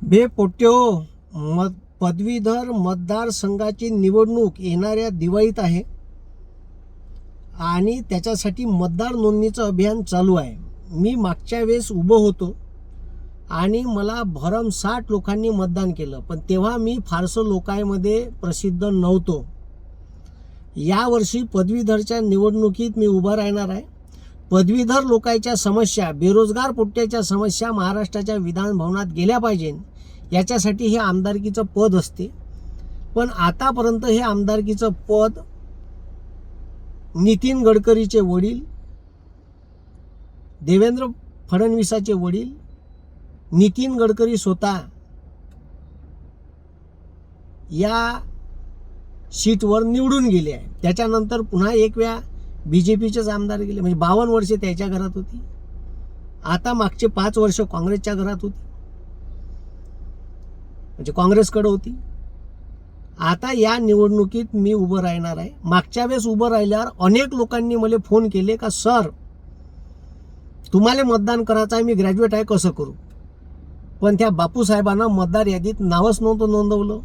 बेपोट्यो पदवीधर मतदारसंघाची निवडणूक येणाऱ्या दिवाळीत आहे आणि त्याच्यासाठी मतदार नोंदणीचं अभियान चालू आहे. मी मागच्या वेळेस उभं होतो आणि मला भरमसाठ लोकांनी मतदान केलं, पण तेव्हा मी फारसं लोकांमध्ये प्रसिद्ध नव्हतो. यावर्षी पदवीधरच्या निवडणुकीत मी उभा राहणार आहे. पदवीधर लोकांच्या समस्या, बेरोजगार पोट्ट्याच्या समस्या महाराष्ट्राच्या विधान भवनात गेल्या पाहिजे, याच्यासाठी हे आमदारकीचं पद असते. पण आतापर्यंत हे आमदारकीचं पद नितीन गडकरीचे वडील, देवेंद्र फडणवीसाचे वडील, नितीन गडकरी स्वतः या सीटवर निवडून गेले आहे. त्याच्यानंतर पुन्हा एक वेळा BJPचेच आमदार गेले, म्हणजे 52 वर्षे त्याच्या घरात होती. आता मागचे 5 वर्ष काँग्रेसच्या घरात होती, म्हणजे काँग्रेसकडे होती. आता या निवडणुकीत मी उभं राहणार आहे. मागच्या वेळेस उभं राहिल्यावर अनेक लोकांनी मला फोन केले का सर तुम्हाला मतदान करायचं आहे, मी ग्रॅज्युएट आहे, कसं करू. पण त्या बापूसाहेबांना मतदार यादीत नावच नव्हतं नोंदवलं.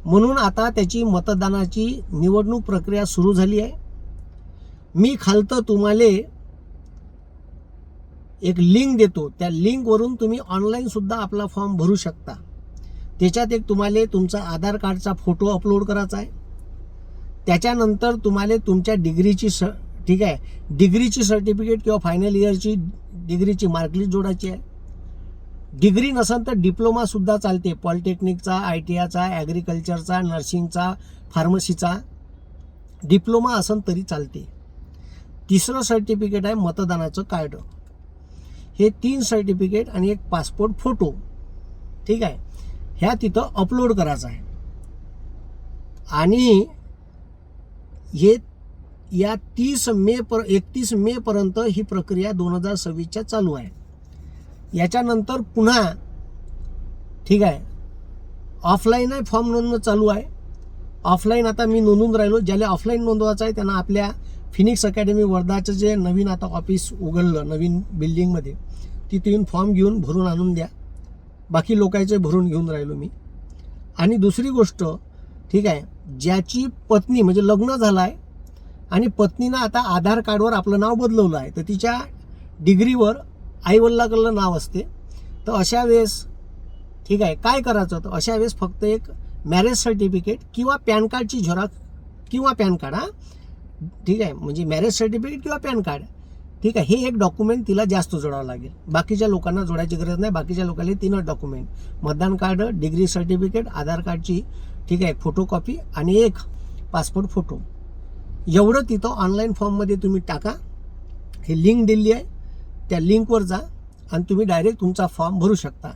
म्हणून आता त्याची मतदानाची निवडणूक प्रक्रिया सुरू झाली आहे. मी खालतं तुम्हाला एक लिंक देतो, त्या लिंकवरून तुम्ही ऑनलाईन सुद्धा आपला फॉर्म भरू शकता. त्याच्यात एक तुम्हाला तुमचा आधार कार्डचा फोटो अपलोड करायचा आहे. त्याच्यानंतर तुम्हाला तुमच्या डिग्रीची ठीक आहे, डिग्रीची सर्टिफिकेट किंवा फायनल इयरची डिग्रीची मार्कलिस्ट जोडायची आहे. डिग्री नसेल तर डिप्लोमा सुद्धा चालते, पॉलिटेक्निकचा, ITIचा, ॲग्रिकल्चरचा, नर्सिंगचा, फार्मसीचा डिप्लोमा असेल तरी चालते. तिसरं सर्टिफिकेट आहे मतदानाचं कार्ड. हे 3 सर्टिफिकेट आणि एक पासपोर्ट फोटो, ठीक आहे, ह्या तिथं अपलोड करायचं आहे. आणि हे या 31 मे पर्यंत ही प्रक्रिया 2026च्या चालू आहे. याच्यानंतर पुन्हा ठीक आहे ऑफलाईन आहे, फॉर्म नोंदणं चालू आहे. ऑफलाईन आता मी नोंदून राहिलो. ज्याला ऑफलाईन नोंदवायचं आहे त्यांना आपल्या फिनिक्स अकॅडमी वर्धाचं जे नवीन आता ऑफिस उघडलं नवीन बिल्डिंगमध्ये, तिथे येऊन फॉर्म घेऊन भरून आणून द्या. बाकी लोकांचे भरून घेऊन राहिलो मी. आणि दुसरी गोष्ट, ठीक आहे, ज्याची पत्नी म्हणजे लग्न झालं आहे आणि पत्नीनं आता आधार कार्डवर आपलं नाव बदलवलं आहे, तर तिच्या डिग्रीवर आईवडिलाकडलं नाव असते. तर अशा वेळेस ठीक आहे काय करायचं, तर अशा वेळेस फक्त एक मॅरेज सर्टिफिकेट किंवा पॅन कार्डची झेरॉक्स किंवा पॅन कार्ड, ठीक आहे, म्हणजे मॅरेज सर्टिफिकेट किंवा पॅन कार्ड, ठीक आहे, हे एक डॉक्युमेंट तिला जास्त जोडावं लागेल. बाकीच्या लोकांना जोडायची गरज नाही. बाकीच्या लोकांना 3 डॉक्युमेंट, मतदान कार्ड, डिग्री सर्टिफिकेट, आधार कार्डची ठीक आहे फोटोकॉपी आणि एक पासपोर्ट फोटो, एवढं तिथं ऑनलाईन फॉर्ममध्ये तुम्ही टाका. हे लिंक दिली आहे, त्या लिंकवर जा आणि तुम्ही डायरेक्ट तुमचा फॉर्म भरू शकता.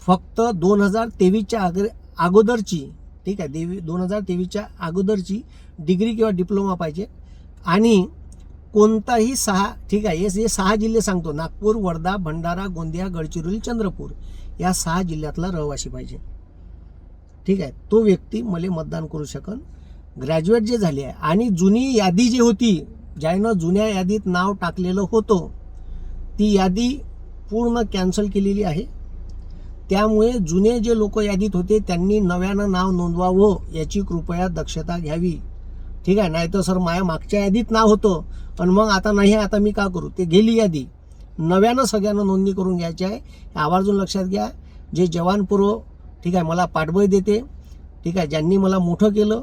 फक्त 2023च्या अगोदरची, ठीक आहे, 2023च्या अगोदरची डिग्री किंवा डिप्लोमा पाहिजे. आणि कोणताही 6, ठीक आहे, हे 6 जिल्हे सांगतो, नागपूर, वर्धा, भंडारा, गोंदिया, गडचिरोली, चंद्रपूर, या 6 जिल्ह्यातला रहिवासी पाहिजे. ठीक आहे, तो व्यक्ती मला मतदान करू शकन. ग्रॅज्युएट जे झाले आहे आणि जुनी यादी जी होती, ज्यानं जुन्या यादीत नाव टाकलेलं होतं, ती यादी पूर्ण कॅन्सल केलेली आहे. त्यामुळे जुने जे लोक यादीत होते त्यांनी नव्यानं नाव नोंदवावं याची कृपया दक्षता घ्यावी. ठीक आहे, नाही तर सर माझ्या मागच्या यादीत नाव होतं पण मग आता नाही, आता मी का करू. ते गेली यादी, नव्यानं सगळ्यांना नोंदणी करून घ्यायची आहे. आवर्जून लक्षात घ्या. जे जवान पोरं ठीक आहे मला पाठबळ देते, ठीक आहे, ज्यांनी मला मोठं केलं,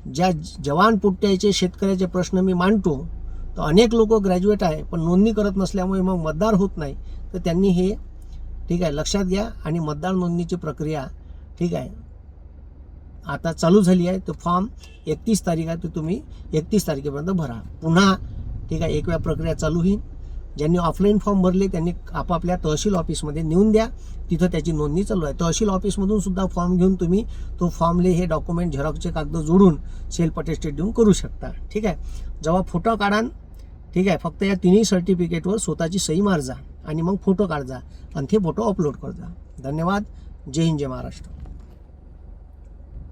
ज्या जवान पोट्ट्याचे शेतकऱ्याचे प्रश्न मी मांडतो, तर अनेक लोक ग्रॅज्युएट आहे पण नोंदणी करत नसल्यामुळे मग मतदार होत नाही. तर त्यांनी हे ठीक आहे लक्षात घ्या. आणि मतदार नोंदणीची प्रक्रिया ठीक आहे आता चालू झाली आहे. तो फॉर्म 31 तारीख आहे, तर तुम्ही 31 तारखेपर्यंत भरा. पुन्हा ठीक आहे एक वेळा प्रक्रिया चालू होईल. ज्यांनी ऑफलाईन फॉर्म भरले त्यांनी आपापल्या तहसील ऑफिसमध्ये नेऊन द्या, तिथं त्याची नोंदणी चालू आहे. तहसील ऑफिसमधून सुद्धा फॉर्म घेऊन तुम्ही तो फॉर्मले हे डॉक्युमेंट झेरॉक्सचे कागद जोडून सेल्फ अटेस्टेड देऊन करू शकता. ठीक आहे, जेव्हा फोटो काढाल, ठीक आहे, फक्त या 3 सर्टिफिकेटवर स्वतःची सही मार जा आणि मग फोटो काढ जा आणि ते फोटो अपलोड कर जा. धन्यवाद. जय हिंद, जय महाराष्ट्र.